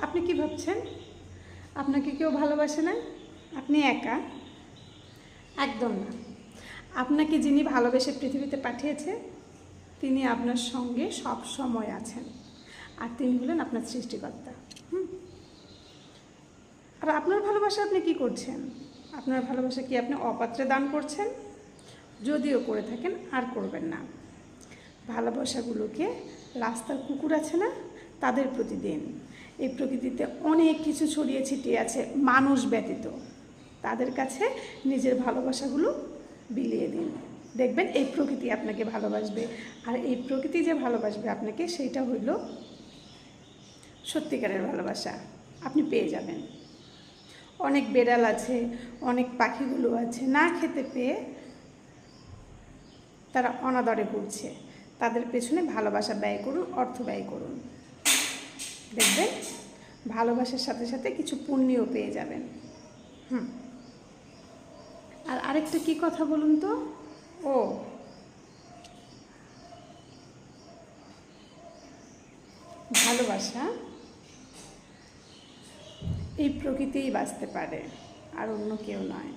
আপনি কি ভাবছেন? আপনাকে কেউ ভালোবাসে না? আপনি একা? একদম না। আপনাকে যিনি ভালোবেসে পৃথিবীতে পাঠিয়েছে তিনি আপনার সঙ্গে সব সময় আছেন, আর তিনি হলেন আপনার সৃষ্টিকর্তা। আর আপনার ভালোবাসা আপনি কি করছেন? আপনার ভালোবাসা কি আপনি অপাত্রে দান করছেন? যদিও করে থাকেন, আর করবেন না। ভালোবাসাগুলোকে রাস্তার কুকুর আছে না, তাদের প্রতি দিন। এই প্রকৃতিতে অনেক কিছু ছড়িয়ে ছিটিয়ে আছে মানুষ ব্যতীত, তাদের কাছে নিজের ভালোবাসাগুলো বিলিয়ে দিন। দেখবেন এই প্রকৃতি আপনাকে ভালোবাসবে, আর এই প্রকৃতি যে ভালোবাসবে আপনাকে, সেইটা হইল সত্যিকারের ভালোবাসা। আপনি পেয়ে যাবেন। অনেক বেড়াল আছে, অনেক পাখিগুলো আছে, না খেতে পেয়ে তারা অনাদরে ঘুরছে। তাদের পেছনে ভালোবাসা ব্যয় করুন, অর্থ ব্যয় করুন। দেখবেন ভালোবাসার সাথে সাথে কিছু পুণ্যও পেয়ে যাবেন। আর আরেকটা কি কথা বলুন তো? ও, ভালোবাসা এই প্রকৃতিই বাঁচতে পারে, আর অন্য কেউ নয়।